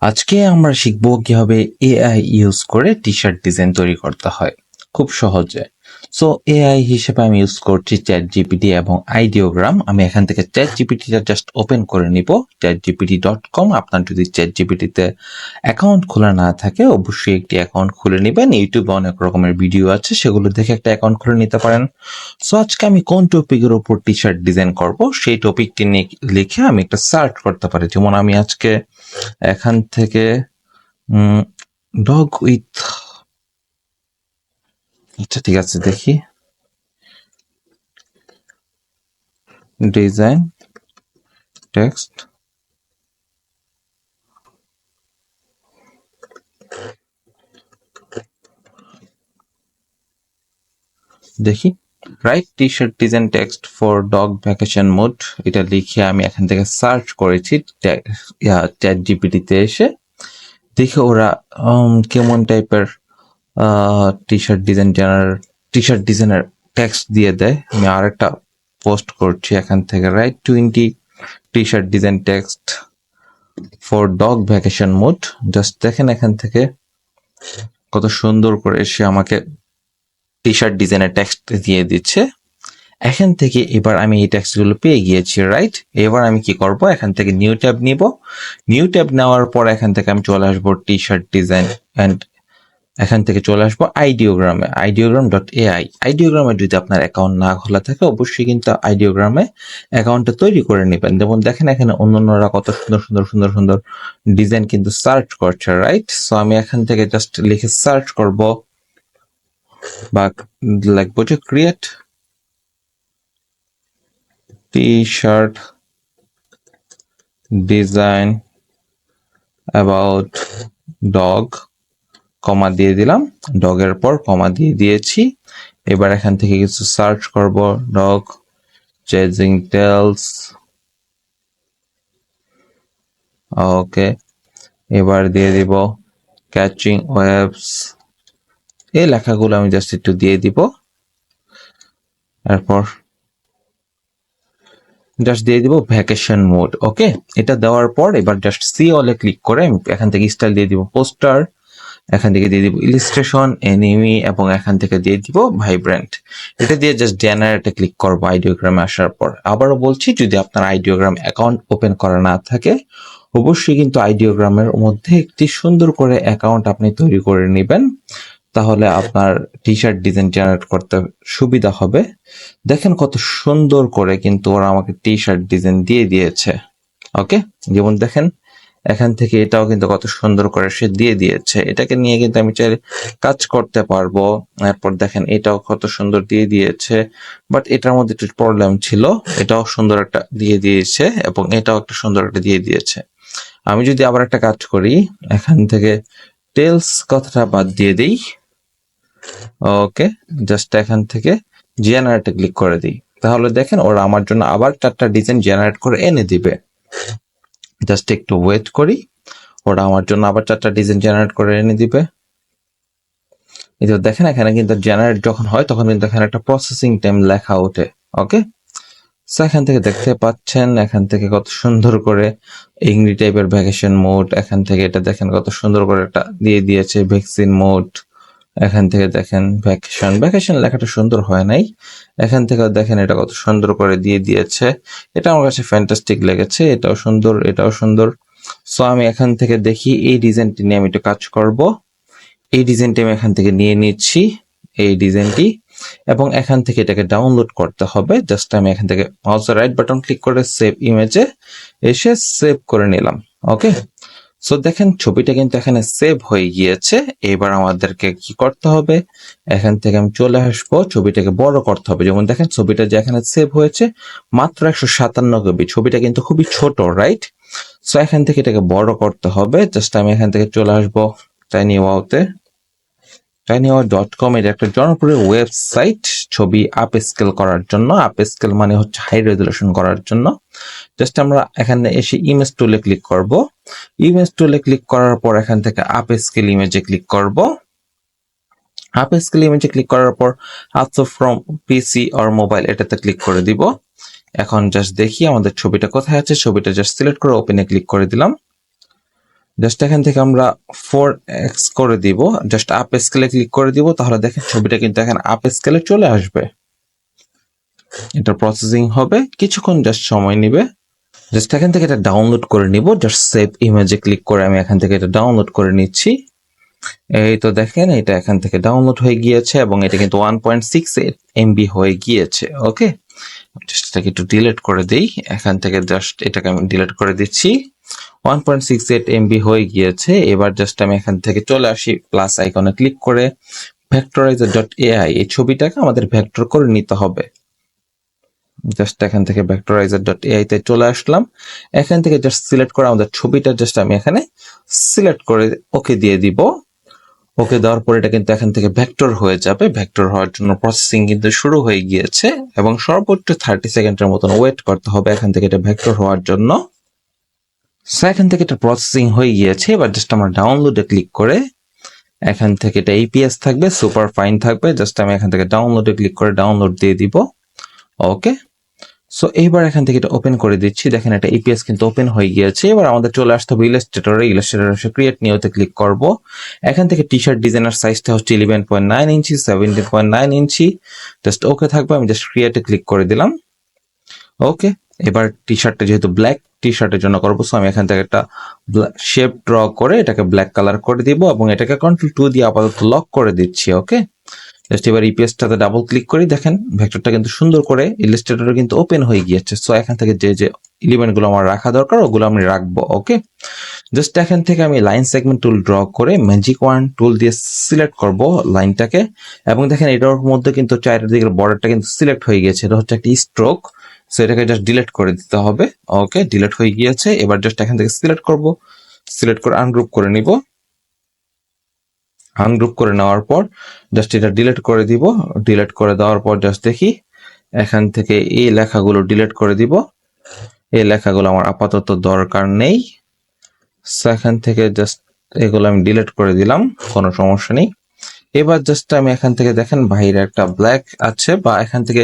আজকে আমরা শিখব কিভাবে এআই ইউজ করে টি-শার্ট ডিজাইন তৈরি করতে হয় খুব সহজে। সো এআই হিসেবে আমি ইউজ করছি চ্যাট জিপিটি এবং আইডিওগ্রাম। আমি এখান থেকে চ্যাট জিপিটিটা জাস্ট ওপেন করে নিব, chatgpt.com। আপনার যদি চ্যাট জিপিটিতে অ্যাকাউন্ট খোলা না থাকে অবশ্যই একটি অ্যাকাউন্ট খুলে নেবেন। ইউটিউবে অনেক রকমের ভিডিও আছে, সেগুলো দেখে একটা অ্যাকাউন্ট খুলে নিতে পারেন। সো আজকে আমি কোন টপিকের উপর টি-শার্ট ডিজাইন করব সেই টপিকটি নিয়ে লিখে আমি একটা সার্চ করতে পারি। যেমন আমি আজকে এখান থেকে ডগ উইথ, আচ্ছা ঠিক আছে, দেখি ডিজাইন টেক্সট, দেখি write T shirt design text for dog vacation mode, এটা লিখে আমি এখান থেকে সার্চ করেছি চ্যাট জিপিটিতে এসে। দেখি ওরা কেমন টাইপের টি শার্ট ডিজাইনের টেক্সট দিয়ে দেয়। আমি আরেকটা পোস্ট করছি এখান থেকে, right 20 T shirt design text for dog vacation mode. Just দেখেন এখান থেকে কত সুন্দর করে এসে আমাকে টি শার্ট ডিজাইনের টেক্সট দিয়ে দিচ্ছে। এখান থেকে এবার আমি এই টেক্সটগুলো পেয়ে গিয়েছি, রাইট। এবার আমি কি করব, এখান থেকে নিউ ট্যাব নিব। নিউ ট্যাব নেওয়ার পর এখান থেকে আমি চলে আসবো টি শার্ট ডিজাইন অ্যান্ড এখান থেকে চলে আসবো আইডিওগ্রামে, ideogram.ai। আইডিওগ্রামে যদি আপনার অ্যাকাউন্ট না খোলা থাকে অবশ্যই কিন্তু আইডিওগ্রামে অ্যাকাউন্টটা তৈরি করে নেবেন। যেমন দেখেন এখানে অন্যান্যরা কত সুন্দর সুন্দর সুন্দর সুন্দর ডিজাইন কিন্তু সার্চ করছে, রাইট। সো আমি এখান থেকে জাস্ট লিখে সার্চ করব বা লিখবো যে create T shirt design about dog, comma দিয়ে দিলাম, ডগের পর কমা দিয়ে দিয়েছি। এবার এখান থেকে কিছু সার্চ করব, ডগ চেজিং টেলস, ওকে। এবার দিয়ে দিব ক্যাচিং ওয়েবস, এই লেখাগুলো আমি জাস্ট একটু দিয়ে দিব। এরপর জাস্ট দিয়ে দিব ভ্যাকেশন মোড, ওকে। এটা দেওয়ার পর এবার জাস্ট সি অলে ক্লিক করে আমি এখান থেকে স্টাইল দিয়ে দিব পোস্টার, এখান থেকে দিয়ে দিব ইলিস্ট্রেশন, এনিমি এবং এখান থেকে দিয়ে দিব ভাইব্রেন্ট। এটা দিয়ে জাস্ট জেনারেটে ক্লিক করবো আইডিওগ্রামে আসার পর। আবারও বলছি, যদি আপনার আইডিওগ্রাম অ্যাকাউন্ট ওপেন করা না থাকে অবশ্যই কিন্তু আইডিওগ্রামের মধ্যে একটি সুন্দর করে অ্যাকাউন্ট আপনি তৈরি করে নেবেন, তাহলে আপনার টি শার্ট ডিজাইন জেনারেট করতে সুবিধা হবে। দেখেন কত সুন্দর করে কিন্তু ওরা আমাকে টি শার্ট ডিজাইন দিয়ে দিয়েছে, ওকে। যেমন দেখেন এখান থেকে এটাও কিন্তু কত সুন্দর করে সে দিয়ে দিয়েছে, এটাকে নিয়ে কিন্তু আমি চাইলে কাজ করতে পারবো। এরপর দেখেন এটাও কত সুন্দর দিয়ে দিয়েছে, বাট এটার মধ্যে একটু প্রবলেম ছিল, এটাও সুন্দর একটা দিয়ে দিয়েছে এবং এটাও একটা সুন্দর একটা দিয়ে দিয়েছে। আমি যদি আবার একটা কাজ করি, এখান থেকে টেলস কথাটা বাদ দিয়ে দিই, ওকে। জাস্ট এখান থেকে জেনারেটে ক্লিক করে দিই, তাহলে দেখেন ওরা আমার জন্য আবার 4টা ডিজাইন জেনারেট করে এনে দিবে। জাস্ট একটু ওয়েট করি, ওরা আমার জন্য আবার 4টা ডিজাইন জেনারেট করে এনে দিবে। এই যে দেখেন এখানে কিন্তু জেনারেট যখন হয় তখন কিন্তু এখানে একটা প্রসেসিং টাইম লেখা ওঠে, ওকে। সো এখান থেকে দেখতে পাচ্ছেন এখান থেকে কত সুন্দর করে ইংরি টাইপের ভ্যাকেশন মোড, এখান থেকে এটা দেখেন কত সুন্দর করে একটা দিয়ে দিয়েছে ভ্যাকসিন মোড। এখান থেকে দেখেন ভ্যাকেশন লেখাটা সুন্দর হয় নাই, এখান থেকে দেখেন এটা কত সুন্দর করে দিয়ে দিয়েছে। এটা আমার কাছে ফ্যান্টাস্টিক লেগেছে, এটাও সুন্দর এটাও সুন্দর। সো আমি এখান থেকে দেখি এই ডিজাইনটি নিয়ে আমি একটু কাজ করব। এই ডিজাইনটি আমি এখান থেকে নিয়ে নিচ্ছি, এই ডিজাইনটি, এবং এখান থেকে এটাকে ডাউনলোড করতে হবে। জাস্ট আমি এখান থেকে মাউসের রাইট বাটন ক্লিক করে সেভ ইমেজে এসে সেভ করে নিলাম, ওকে। সো দেখেন ছবিটা কিন্তু এখানে সেভ হয়ে গিয়েছে। এবার আমাদেরকে কি করতে হবে, এখান থেকে আমি চলে আসবো, ছবিটাকে বড় করতে হবে। যেমন দেখেন ছবিটা যে এখানে সেভ হয়েছে মাত্র 157 কবি, ছবিটা কিন্তু খুবই ছোট, রাইট। সো এখান থেকে এটাকে বড় করতে হবে। জাস্ট আমি এখান থেকে চলে আসবো tinywow-তে, tinywow.com, এটা একটা জনপ্রিয় ওয়েবসাইট ছবি আপ স্কেল করার জন্য। আপ স্কেল মানে হচ্ছে হাই রেজলিউশন করার জন্য। জাস্ট আমরা এখানে এসে ইমেজ টুলে ক্লিক করব। ইমেজ টুলে ক্লিক করার পর এখান থেকে আপ স্কেল ইমেজে ক্লিক করব। আপ স্কেল ইমেজে ক্লিক করার পর upload from PC or mobile এটাতে ক্লিক করে দিব। এখন জাস্ট দেখি আমাদের ছবিটা কোথায় আছে, ছবিটা জাস্ট সিলেক্ট করে ওপেনে ক্লিক করে দিলাম। জাস্ট এখান থেকে আমরা 4x করে দিব, জাস্ট আপ স্কেলে ক্লিক করে দিব, তাহলে দেখেন ছবিটা কিন্তু এখন আপ স্কেলে চলে আসবে। এটা প্রসেসিং হবে, কিছুক্ষণ জাস্ট সময় নেবে। জাস্ট এখান থেকে এটা ডাউনলোড করে নিব, জাস্ট সেভ ইমেজে ক্লিক করে আমি এখান থেকে এটা ডাউনলোড করে নিচ্ছি। এই তো দেখেন এটা এখান থেকে ডাউনলোড হয়ে গিয়েছে এবং এটা কিন্তু 1.68 MB হয়ে গিয়েছে। ওকে, জাস্ট এটাকে একটু ডিলিট করে দিই, এখান থেকে জাস্ট এটাকে আমি ডিলিট করে দিচ্ছি। 1.68 MB হয়ে গিয়েছে। এবার জাস্ট আমি এখান থেকে চলে আসি প্লাস আইকনে ক্লিক করে vectorizer.ai এই ছবিটাকে আমাদের ভেক্টর করে নিতে হবে। জাস্ট এখান থেকে vectorizer.ai তে চলে আসলাম। এখান থেকে জাস্ট সিলেক্ট করে আমাদের ছবিটা জাস্ট আমি এখানে সিলেক্ট করে ওকে দিয়ে দিব। ওকে দেওয়ার পর এটা কিন্তু এখান থেকে ভেক্টর হয়ে যাবে। ভেক্টর হওয়ার জন্য প্রসেসিং কিন্তু শুরু হয়ে গিয়েছে এবং সর্বোচ্চ 30 সেকেন্ডের মতন ওয়েট করতে হবে এখান থেকে এটা ভেক্টর হওয়ার জন্য। সো এখান থেকে এটা প্রসেসিং হয়ে গিয়েছে। এবার জাস্ট আমরা ডাউনলোডে ক্লিক করে এখান থেকে এটা APS থাকবে, সুপার ফাইন থাকবে, জাস্ট আমি এখান থেকে ডাউনলোডে ক্লিক করে ডাউনলোড দিয়ে দিব। ওকে, সো এইবার এখান থেকে এটা ওপেন করে দিচ্ছি। দেখেন এটা APS কিন্তু ওপেন হয়ে গিয়েছে। এবার আমাদের চলে আসতে হবে ইলাস্ট্রেটরে। ইলাস্ট্রেটরে ক্রিয়েট নিউতে ক্লিক করব। এখান থেকে টি শার্ট ডিজাইনার সাইজটা হচ্ছে 11.9 ইঞ্চি, 17.9 ইঞ্চি। জাস্ট ওকে থাকবে, আমি জাস্ট ক্রিয়েটে ক্লিক করে দিলাম। ওকে, এবার টি শার্টটা যেহেতু ব্ল্যাক টি শার্টের জন্য করবো, সো আমি এখান থেকে একটা শেপ ড্র করে এটাকে ব্ল্যাক কালার করে দিব এবং এটাকে Ctrl+2 দিয়ে আপাতত লক করে দিচ্ছি। ওকে, জাস্ট এবার ইপিএসটাতে ডাবল ক্লিক করি, দেখেন ভেক্টরটা কিন্তু সুন্দর করে ইলাস্ট্রেটরে কিন্তু ওপেন হয়ে গিয়েছে। সো এখান থেকে যে যে এলিমেন্টগুলো আমার রাখা দরকার ওগুলো আমি রাখবো। ওকে, জাস্ট এখান থেকে আমি লাইন সেগমেন্ট টুল ড্র করে ম্যাজিক ওয়ান টুল দিয়ে সিলেক্ট করব লাইনটাকে এবং দেখেন এটার মধ্যে কিন্তু চারিদিকের বর্ডারটা কিন্তু সিলেক্ট হয়ে গিয়েছে। এটা হচ্ছে একটা স্ট্রোক, সো এটাকে জাস্ট ডিলিট করে দিতে হবে। ওকে, ডিলিট হয়ে গিয়েছে। এবার জাস্ট এখান থেকে সিলেক্ট করব, সিলেক্ট করে আনগ্রুপ করে নিব। আনগ্রুপ করে নেওয়ার পর জাস্ট এটা ডিলিট করে দিব। ডিলিট করে দেওয়ার পর জাস্ট দেখি এখান থেকে এই লেখাগুলো ডিলিট করে দিব। এই লেখাগুলো আমার আপাতত দরকার নেই। সো এখান থেকে জাস্ট এগুলো আমি ডিলিট করে দিলাম, কোনো সমস্যা নেই। এবার জাস্ট আমি এখান থেকে দেখেন বাইরে একটা ব্ল্যাক আছে বা এখান থেকে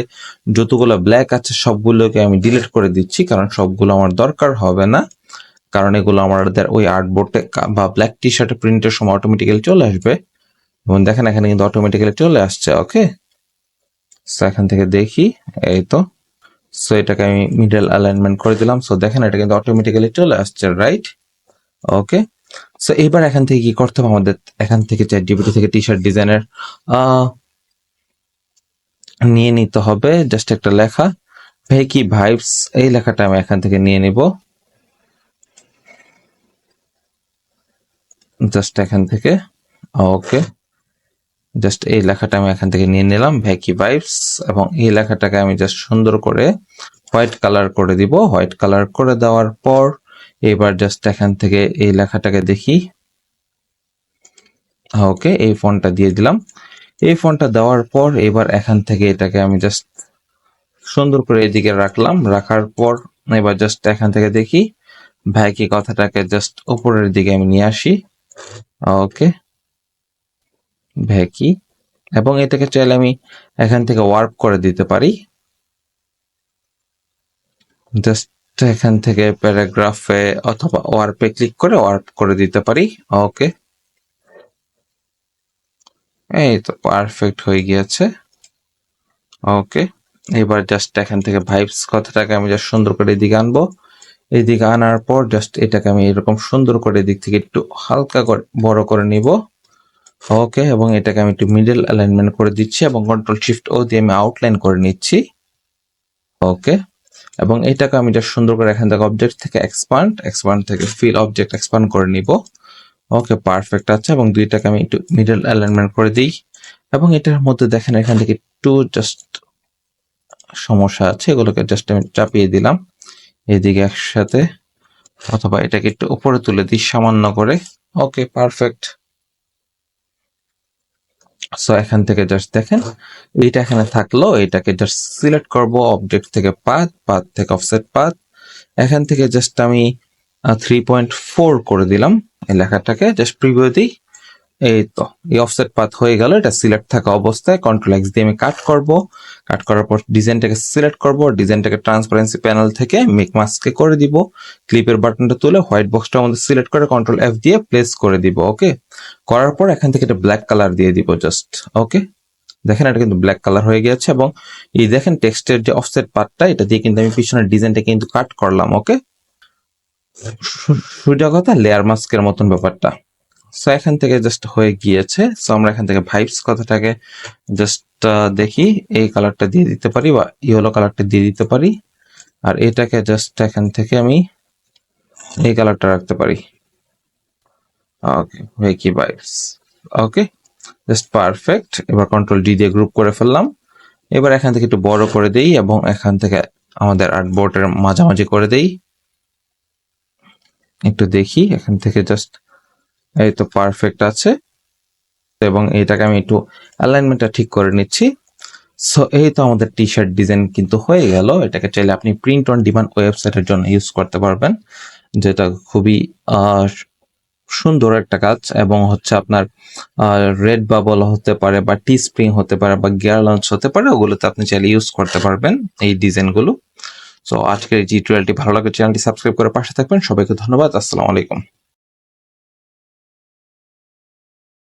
যতগুলো ব্ল্যাক আছে সবগুলোকে আমি ডিলিট করে দিচ্ছি, কারণ সবগুলো আমার দরকার হবে না, কারণ এগুলো আমাদের ওই আর্টবোর্ডে বা ব্ল্যাক টি শার্টে প্রিন্টের সময় অটোমেটিক্যালি চলে আসবে এবং দেখেন এখানে কিন্তু অটোমেটিক্যালি চলে আসছে। ওকে, সো এখান থেকে দেখি, এই তো। সো এটাকে আমি মিডল অ্যালাইনমেন্ট করে দিলাম। সো দেখেন এটা কিন্তু অটোমেটিক্যালি চলে আসছে, রাইট? ওকে, সো এবার এখান থেকে কি করতে হবে আমাদের, এখান থেকে চ্যাটজিপিটি থেকে টি শার্ট ডিজাইনের নিয়ে নিতে হবে জাস্ট একটা লেখা, ভেকি ভাইবস, এই লেখাটা আমি এখান থেকে নিয়ে নিব। জাস্ট এখান থেকে, ওকে, জাস্ট এই লেখাটা আমি এখান থেকে নিয়ে নিলাম, ভেকি ভাইবস, এবং এই লেখাটাকে আমি জাস্ট সুন্দর করে হোয়াইট কালার করে দিব। হোয়াইট কালার করে দেওয়ার পর এবার জাস্ট এখান থেকে এই লেখাটাকে দেখি, ওকে, এই ফন্টটা দিয়ে দিলাম। এই ফন্টটা দেওয়ার পর এবার এখান থেকে এটাকে আমি জাস্ট সুন্দর করে এদিকে রাখলাম। রাখার পর এবার জাস্ট এখান থেকে দেখি ভ্যাকি কথাটাকে জাস্ট উপরের দিকে আমি নিয়ে আসি। ওকে, ভ্যাকি, এবং এটাকে চাইলে আমি এখান থেকে ওয়ার্প করে দিতে পারি। জাস্ট এখান থেকে প্যারাগ্রাফে অথবা ওয়ার্পে ক্লিক করে ওয়ার্প করে দিতে পারি। ওকে, এই তো পারফেক্ট হয়ে গিয়েছে। ওকে, এবার জাস্ট এখান থেকে ভাইবস কথাটাকে আমি জাস্ট সুন্দর করে এদিকে আনবো। এদিকে আনার পর জাস্ট এটাকে আমি এরকম সুন্দর করে এদিক থেকে একটু হালকা করে বড় করে নিব। ওকে, এবং এটাকে আমি একটু মিডল অ্যালাইনমেন্ট করে দিচ্ছি এবং Ctrl+Shift+O দিয়ে আমি আউটলাইন করে নিচ্ছি। ওকে, এবং এটাকে আমি জাস্ট সুন্দর করে এখান থেকে অবজেক্ট থেকে এক্সপান্ড থেকে ফিল অবজেক্ট এক্সপান্ড করে নিব। ওকে, পারফেক্ট আছে। এবং দুইটাকে আমি একটু মিডল অ্যালাইনমেন্ট করে দিই এবং এটার মধ্যে দেখেন এখান থেকে একটু জাস্ট সমস্যা আছে, এগুলোকে জাস্ট আমি চাপিয়ে দিলাম এদিকে একসাথে, অথবা এটাকে একটু উপরে তুলে দিই সামান্য করে। ওকে, পারফেক্ট। সো এখান থেকে জাস্ট দেখেন এইটা এখানে থাকলো, এটাকে জাস্ট সিলেক্ট করব অবজেক্ট থেকে পাথ থেকে অফসেট পাথ, এখান থেকে জাস্ট আমি 3.4 করে দিলাম এই লেখাটাকে, জাস্ট প্রিভিউ দিই। এই তো এই অফসেট পাথ হয়ে গেল। এটা সিলেক্ট থাকা অবস্থায় কন্ট্রোল এক্স দিয়ে আমি কাট করব। কাট করার পর ডিজাইনটাকে সিলেক্ট করব, ডিজাইনটাকে ট্রান্সপারেন্সি প্যানেল থেকে মেক মাস্কে করে দিব। ক্লিপের বাটনটা তুলে হোয়াইট বক্সটা আমাদের সিলেক্ট করে কন্ট্রোল এফ দিয়ে প্লেস করে দিব। ওকে, করার পর এখান থেকে একটা ব্ল্যাক কালার দিয়ে দিব জাস্ট। ওকে, দেখেন এটা কিন্তু ব্ল্যাক কালার হয়ে গেছে এবং এই দেখেন টেক্সটের যে অফসেট পার্টটা এটা দিয়ে কিন্তু আমি পিছনের ডিজাইনটা কিন্তু কাট করলাম। ওকে, সোজা কথা লেয়ার মাস্কের মতন ব্যাপারটা। সো এখান থেকে জাস্ট হয়ে গিয়েছে। সো আমরা এখান থেকে ভাইবস কথাটাকে জাস্ট দেখি, এই কালারটা দিয়ে দিতে পারি বা ইয়েলো কালারটা দিয়ে দিতে পারি, আর এটাকে জাস্ট এখান থেকে আমি এই কালারটা রাখতে পারি। ওকে, ভেকি ভাইবস। ওকে, জাস্ট পারফেক্ট। এবার কন্ট্রোল ডি দিয়ে গ্রুপ করে ফেললাম। এবার এখান থেকে একটু বড় করে দেই এবং এখান থেকে আমাদের আর্টবোর্ডের মাঝামাঝি করে দেই। একটু দেখি এখান থেকে জাস্ট, এই তো পারফেক্ট আছে। এবং এটাকে আমি একটু অ্যালাইনমেন্টটা ঠিক করে নিচ্ছি। সো এই তো আমাদের টি শার্ট ডিজাইন কিন্তু হয়ে গেল। এটাকে চাইলে আপনি প্রিন্ট অন ডিমান্ড ওয়েবসাইটের জন্য ইউজ করতে পারবেন, যেটা খুবই সুন্দর একটা কাজ। এবং হচ্ছে আপনার রেড বাবল হতে পারে বা টি স্প্রিং হতে পারে বা গিয়ার লঞ্চ হতে পারে, ওগুলোতে আপনি চাইলে ইউজ করতে পারবেন এই ডিজাইনগুলো। সো আজকের এই টিউটোরিয়ালটি ভালো লাগে চ্যানেলটি সাবস্ক্রাইব করে পাশে থাকবেন। সবাইকে ধন্যবাদ। আসসালামু আলাইকুম।